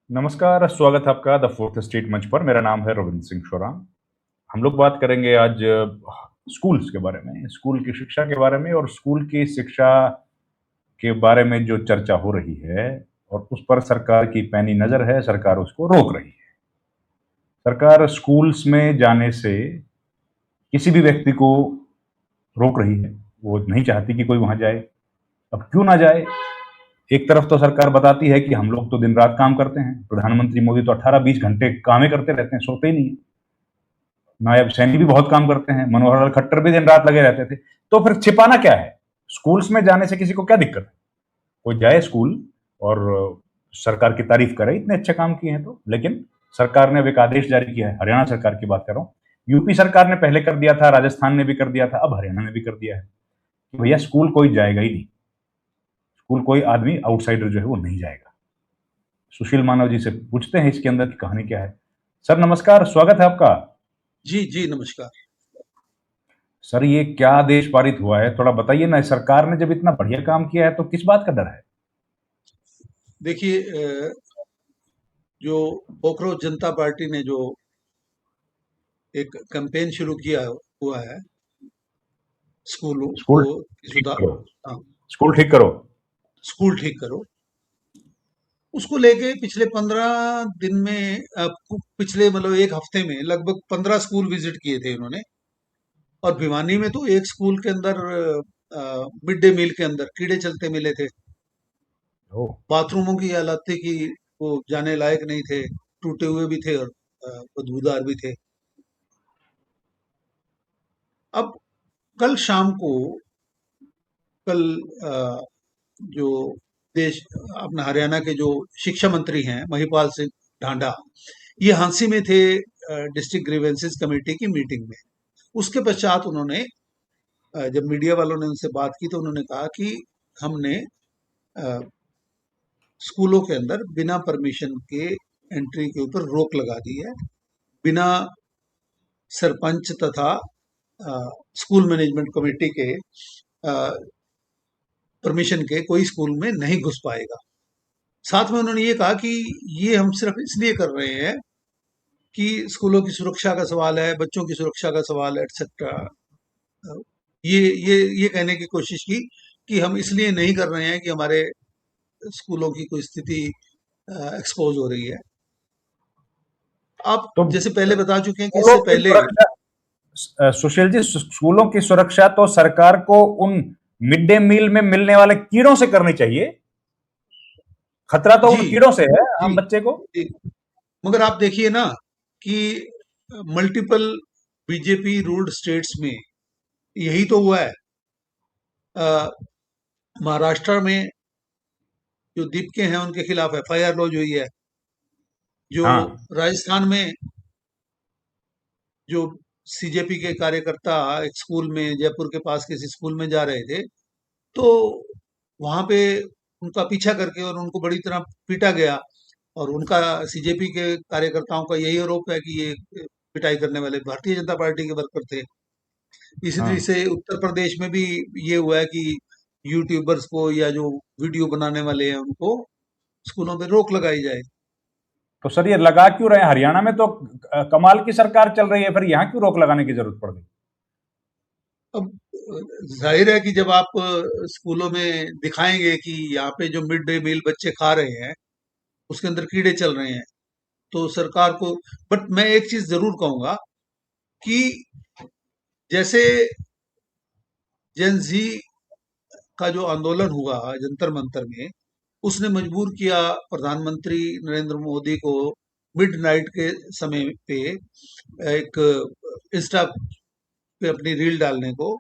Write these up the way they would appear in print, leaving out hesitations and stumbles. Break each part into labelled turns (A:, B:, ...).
A: नमस्कार, स्वागत है आपका द फोर्थ स्ट्रीट मंच पर। मेरा नाम है रविंद्र सिंह शोराम। हम लोग बात करेंगे आज स्कूल्स के बारे में, स्कूल की शिक्षा के बारे में और स्कूल की शिक्षा के बारे में जो चर्चा हो रही है और उस पर सरकार की पैनी नज़र है, सरकार उसको रोक रही है। सरकार स्कूल्स में जाने से किसी भी व्यक्ति को रोक रही है, वो नहीं चाहती कि कोई वहाँ जाए। अब क्यों ना जाए? एक तरफ तो सरकार बताती है कि हम लोग तो दिन-रात काम करते हैं, प्रधानमंत्री मोदी तो 18-20 घंटे काम ही करते रहते हैं, सोते ही नहीं हैं। नायब सैनी भी बहुत काम करते हैं, मनोहर लाल खट्टर भी दिन-रात लगे रहते थे। तो फिर छिपाना क्या है? स्कूल्स में जाने से किसी को क्या दिक्कत है? कोई जाए स्कूल और सरकार की तारीफ करे, इतने अच्छे काम किए हैं तो। लेकिन सरकार ने अब एक आदेश जारी किया है, हरियाणा सरकार की बात कर रहा हूँ। यूपी सरकार ने पहले कर दिया था, राजस्थान ने भी कर दिया था, अब हरियाणा ने भी कर दिया है कि भैया स्कूल कोई जाएगा ही नहीं। स्कूल कोई आदमी आउटसाइडर जो है वो नहीं जाएगा। सुशील मानव जी से पूछते हैं इसके अंदर की कहानी क्या है। सर नमस्कार, स्वागत है आपका।
B: जी जी नमस्कार।
A: सर ये क्या आदेश पारित हुआ है, थोड़ा बताइए ना। सरकार ने जब इतना बढ़िया काम किया है तो किस बात का डर है?
B: देखिए, जो कोकरोच जनता पार्टी ने जो एक कैंपेन शुरू किया हुआ है स्कूलों को
A: स्कूल ठीक
B: सुधार।
A: करो,
B: हाँ,
A: स्कूल ठीक करो।
B: स्कूल ठीक करो। उसको लेके पिछले 15 दिन में पिछले मतलब एक हफ्ते में लगभग 15 स्कूल विजिट किए थे इन्होंने। और भिवानी में तो एक स्कूल के अंदर मिड डे मील के अंदर कीड़े चलते मिले थे।
A: ओह।
B: बाथरूमों की हालत थी कि वो जाने लायक नहीं थे, टूटे हुए भी थे और बदबूदार भी थे। अब कल शाम को कल जो देश अपना हरियाणा के जो शिक्षा मंत्री हैं महिपाल सिंह ढांडा, ये हांसी में थे डिस्ट्रिक्ट ग्रीवेंसेस कमेटी की मीटिंग में। उसके पश्चात उन्होंने जब मीडिया वालों ने उनसे बात की तो उन्होंने कहा कि हमने अ, स्कूलों के अंदर बिना परमिशन के एंट्री के ऊपर रोक लगा दी है। बिना सरपंच तथा स्कूल मैनेजमेंट कमेटी के परमिशन के कोई स्कूल में नहीं घुस पाएगा। साथ में उन्होंने ये कहा कि ये हम सिर्फ इसलिए कर रहे हैं कि स्कूलों की सुरक्षा का सवाल है, बच्चों की सुरक्षा का सवाल है, एटसेट्रा। ये कहने की कोशिश की कि हम इसलिए नहीं कर रहे हैं कि हमारे स्कूलों की कोई स्थिति एक्सपोज हो रही है। आप
A: तो
B: जैसे पहले बता चुके हैं कि
A: स्कूलों
B: इससे
A: की
B: पहले।
A: सुरक्षा, सुशील जी, स्कूलों की सुरक्षा तो सरकार को उन मिड डे मील में मिलने वाले कीड़ों से करनी चाहिए। खतरा तो
B: जी
A: उन कीड़ों से है
B: जी
A: आम बच्चे को।
B: जी। मगर आप देखिए ना कि मल्टीपल बीजेपी रूल्ड स्टेट्स में यही तो हुआ है। अ, महाराष्ट्र में जो दीपके हैं उनके खिलाफ एफआईआर लॉन्च हुई है। जो
A: हाँ।
B: राजस्थान में जो सीजेपी के कार्यकर्ता एक स्कूल में जयपुर के पास किसी स्कूल में जा रहे थे, तो वहां पे उनका पीछा करके और उनको बड़ी तरह पीटा गया। और उनका सीजेपी के कार्यकर्ताओं का यही आरोप है कि ये पिटाई करने वाले भारतीय जनता पार्टी के वर्कर थे। इसी तरह
A: हाँ
B: से उत्तर प्रदेश में भी ये हुआ है कि यूट्यूबर्स को या जो वीडियो बनाने वाले हैं उनको स्कूलों में रोक लगाई जाए।
A: तो सर ये लगा क्यों रहे हैं? हरियाणा में तो कमाल की सरकार चल रही है, फिर यहाँ क्यों रोक लगाने की जरूरत पड़ गई?
B: अब जाहिर है कि जब आप स्कूलों में दिखाएंगे कि यहाँ पे जो मिड डे मील बच्चे खा रहे हैं उसके अंदर कीड़े चल रहे हैं, तो सरकार को। बट मैं एक चीज जरूर कहूंगा कि जैसे जेन जी का जो आंदोलन हुआ जंतर मंतर में, उसने मजबूर किया प्रधानमंत्री नरेंद्र मोदी को मिडनाइट के समय पे एक इंस्टा पे अपनी रील डालने को।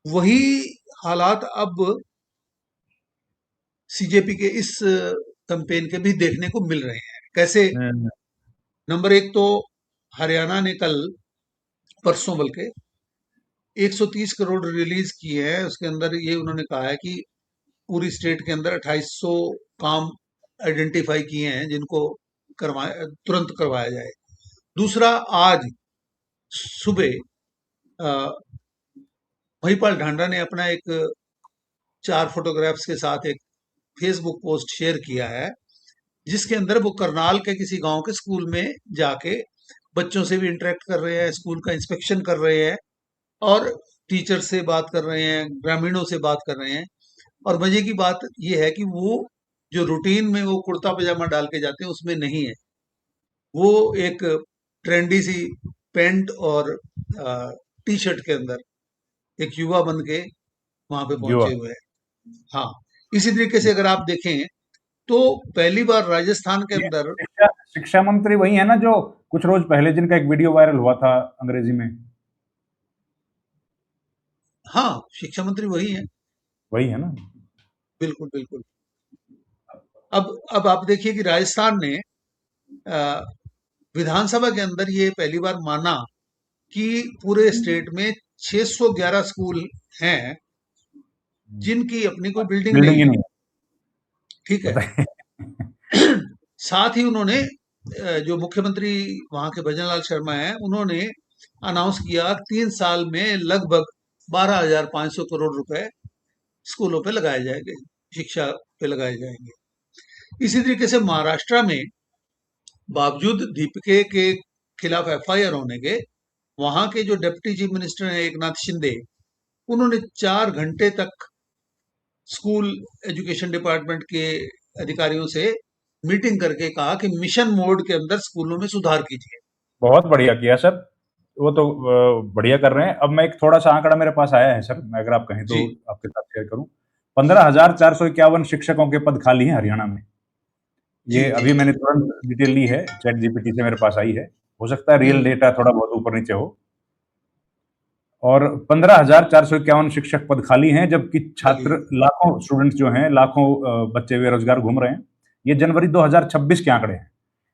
B: वही हालात अब सीजेपी के इस कैंपेन के भी देखने को मिल रहे हैं। कैसे?
A: हम्म।
B: नंबर एक तो हरियाणा ने कल परसों बल्कि 130 करोड़ रिलीज किए हैं। उसके अंदर ये उन्होंने कहा है कि पूरी स्टेट के अंदर 2800 काम आइडेंटिफाई किए हैं जिनको करवाए, तुरंत करवाया जाए। दूसरा, आज सुबह महिपाल ढांडा ने अपना एक 4 फोटोग्राफ्स के साथ एक फेसबुक पोस्ट शेयर किया है जिसके अंदर वो करनाल के किसी गांव के स्कूल में जाके बच्चों से भी इंटरेक्ट कर रहे हैं, स्कूल का इंस्पेक्शन कर रहे हैं और टीचर से बात कर रहे हैं, ग्रामीणों से बात कर रहे हैं। और मजे की बात ये है कि वो जो रूटीन में वो कुर्ता पजामा डाल के जाते हैं उसमें नहीं है। वो एक ट्रेंडी सी पैंट और टी शर्ट के अंदर एक युवा बन के वहां पे
A: युवा।
B: पहुंचे हुए हैं। हाँ, इसी तरीके से अगर आप देखें तो पहली बार राजस्थान के
A: ये
B: अंदर।
A: शिक्षा शिक्षा मंत्री वही है ना जो कुछ रोज पहले जिनका एक वीडियो वायरल हुआ था अंग्रेजी में?
B: हाँ, शिक्षा मंत्री वही है।
A: वही है ना?
B: बिल्कुल बिल्कुल। अब आप देखिए कि राजस्थान ने अ, विधानसभा के अंदर ये पहली बार माना कि पूरे स्टेट में 611 स्कूल हैं जिनकी अपनी कोई बिल्डिंग
A: बिल्डिंग
B: नहीं
A: ही
B: है।
A: नहीं
B: ठीक
A: है,
B: है।
A: बताइए।
B: साथ ही उन्होंने जो मुख्यमंत्री वहां के भजनलाल शर्मा हैं उन्होंने अनाउंस किया 3 साल में लगभग 12,500 करोड़ रुपए स्कूलों पे लगाए जाएंगे, शिक्षा पे लगाए जाएंगे। इसी तरीके से महाराष्ट्र में बावजूद दीपिके के खिलाफ एफआईआर होने के वहां के जो डिप्टी चीफ मिनिस्टर हैं एकनाथ शिंदे, उन्होंने 4 घंटे तक स्कूल एजुकेशन डिपार्टमेंट के अधिकारियों से मीटिंग करके कहा कि मिशन मोड के अंदर स्कूलों में सुधार कीजिए।
A: बहुत बढ़िया किया सर। वो तो बढ़िया कर रहे हैं। अब मैं एक थोड़ा-सा आंकड़ा मेरे पास आया है सर, मैं अगर आप कहें
B: जी
A: तो आपके साथ शेयर करूँ। 15,451 शिक्षकों के पद खाली हैं हरियाणा में।
B: जी
A: ये
B: जी
A: अभी मैंने तुरंत डिटेल ली है, चैट जीपीटी से मेरे पास आई है। हो सकता है रियल
B: हम्म
A: डेटा थोड़ा बहुत ऊपर-नीचे हो। और 15,451 शिक्षक पद खाली हैं, जबकि
B: खाली
A: छात्र
B: है।
A: लाखों स्टूडेंट्स जो हैं, लाखों बच्चे बेरोजगार घूम रहे हैं। ये जनवरी 2026 के आंकड़े हैं।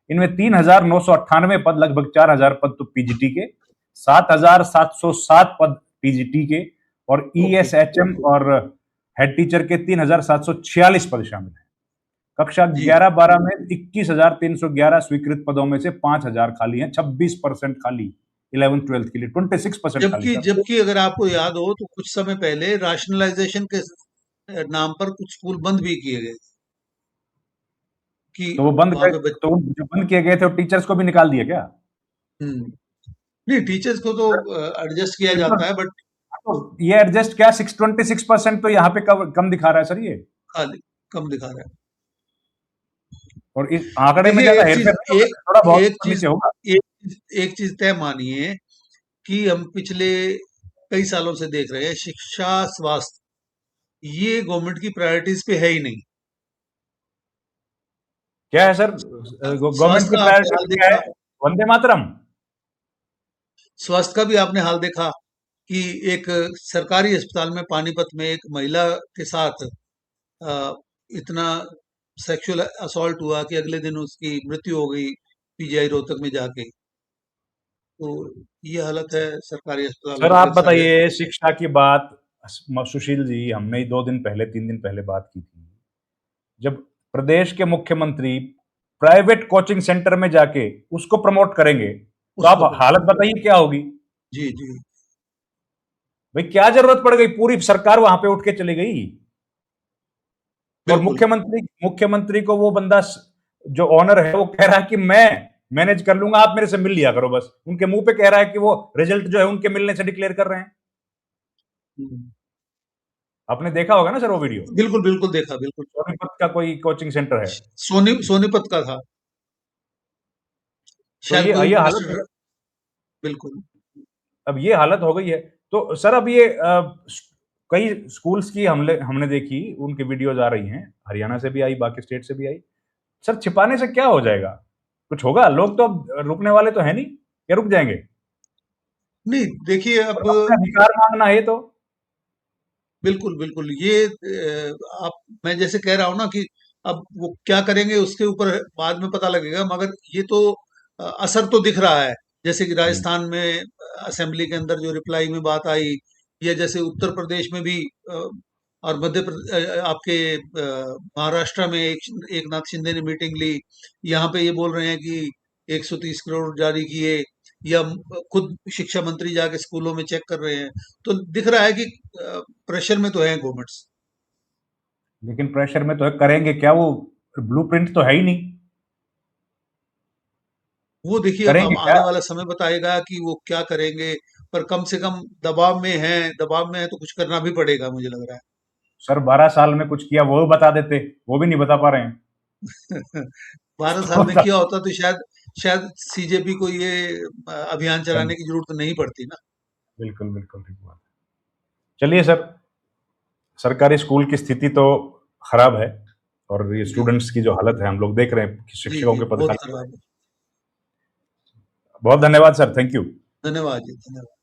A: इनमें 3,998 पद, लगभग 4,000 पद तो पीजीटी के, 7,707 पद टीजीटी के और
B: ओके।
A: ईएसएचएम और हेड टीचर के 3,746 पद शामिल हैं। कक्षा
B: जी
A: 11-12 में 21,311 स्वीकृत पदों में से 5,000 खाली हैं, 26% खाली। 11th-12th के लिए 26% खाली
B: जबकि
A: सर।
B: जबकि अगर आपको याद हो तो कुछ समय पहले राशनलाइजेशन के नाम पर कुछ स्कूल बंद भी किए गए कि
A: तो वो बंद
B: वहां
A: कर
B: पे
A: तो जो बंद किए गए थे, वो टीचर्स को भी निकाल दिया क्या?
B: हम्म नहीं, टीचर्स को तो एडजस्ट किया
A: बिल्कुल।
B: जाता है बट
A: तो ये एडजस्ट क्या 26% तो यहाँ पे कम दिखा रहा है सर ये।
B: खाली कम दिखा रहा है।
A: और इस आंकड़े में
B: देखिए
A: ज्यादा
B: एक चीज
A: हेरफेर नहीं होगा,
B: एक
A: थोड़ा बहुत
B: एक
A: ऊपर
B: चीज
A: नीचे होगा।
B: एक चीज तय मानिए कि हम पिछले कई सालों से देख रहे हैं शिक्षा स्वास्थ्य ये गवर्नमेंट की प्रायोरिटीज पे है ही नहीं।
A: क्या है सर? गवर्नमेंट
B: स्वास्थ्य
A: की
B: का आपने
A: प्रायोरिटी
B: हाल
A: क्या है?
B: देखा।
A: वंदे मातरम।
B: स्वास्थ्य का भी आपने हाल देखा कि एक सरकारी अस्पताल में पानीपत में एक महिला के साथ अ, इतना सेक्सुअल असॉल्ट हुआ कि अगले दिन उसकी मृत्यु हो गई पीजीआई रोहतक में जाके। तो ये हालत है सरकारी अस्पतालों
A: सर
B: की
A: आप
B: अगर सारे।
A: बताइए, शिक्षा की बात, सुशील जी, हमने 2 दिन पहले 3 दिन पहले बात की थी, जब प्रदेश के मुख्यमंत्री प्राइवेट कोचिंग सेंटर में जाके उसको प्रमोट करेंगे, तो
B: उसको
A: आप हालत बताइए क्या होगी?
B: जी जी
A: भाई क्या जरूरत पड़ गई? पूरी सरकार वहां पे उठ के चली गई। और
B: बिल्कुल
A: मुख्यमंत्री मुख्यमंत्री को वो बंदा जो ऑनर है वो कह रहा है कि मैं मैनेज कर लूंगा, आप मेरे से मिल लिया करो बस। उनके मुंह पे कह रहा है कि वो रिजल्ट जो है उनके मिलने से डिक्लेयर कर रहे हैं।
B: हम्म,
A: आपने देखा होगा ना सर वो वीडियो?
B: बिल्कुल बिल्कुल देखा बिल्कुल।
A: सोनीपत का कोई कोचिंग सेंटर है।
B: सोनीपत का था
A: तो
B: शायद कोई
A: ये हालत है।
B: मास्टर। बिल्कुल।
A: अब ये हालत हो गई है। तो सर अब ये कई स्कूल्स की हमले हमने देखी, उनकी वीडियोज आ रही हैं, हरियाणा से भी आई, बाकी स्टेट से भी आई। सर छिपाने से क्या हो जाएगा? कुछ होगा? लोग तो अब रुकने वाले तो है नहीं, क्या रुक जाएंगे?
B: नहीं देखिए
A: और
B: अब
A: अपना अधिकार मांगना है तो।
B: बिल्कुल बिल्कुल ये आप मैं जैसे कह रहा हूँ ना कि अब वो क्या करेंगे उसके ऊपर बाद में पता लगेगा मगर ये तो असर तो दिख रहा है। जैसे कि
A: हम्म।
B: राजस्थान में असेंबली के अंदर जो रिप्लाई में बात आई या जैसे उत्तर प्रदेश में भी और आपके महाराष्ट्र में एक नाथ शिंदे ने मीटिंग ली। यहाँ पे ये बोल रहे हैं कि 130 करोड़ जारी किए या खुद शिक्षा मंत्री जाके स्कूलों में चेक कर रहे हैं। तो दिख रहा है कि प्रेशर में तो है गवर्नमेंट्स।
A: लेकिन प्रेशर में तो है, करेंगे क्या? वो ब्लूप्रिंट तो है ही नहीं।
B: वो देखिए
A: करेंगे
B: अब
A: क्या?
B: आने वाला समय बताएगा कि वो क्या करेंगे, पर कम से कम दबाव में हैं तो कुछ करना भी पड़ेगा मुझे लग रहा
A: सर 12 साल में कुछ किया वो बता देते, वो भी नहीं बता पा रहे हैं।
B: है। 12
A: तो
B: साल में
A: बता
B: किया होता तो शायद सीजेपी को ये अभियान
A: कन
B: चलाने की ज़रूरत नहीं पड़ती ना।
A: बिल्कुल, बिल्कुल ठीक बात है। चलिए सर, सरकारी स्कूल की स्थिति तो खराब है और ये
B: जी,
A: स्टूडेंट्स की जो हालत है हम लोग देख रहे हैं कि
B: जी,
A: शिक्षकों
B: जी,
A: के
B: बहुत
A: पदखाने हो रहे
B: खराब
A: हैं।
B: है।
A: बहुत धन्यवाद सर, थैंक यू।
B: धन्यवाद जी, धन्यवाद।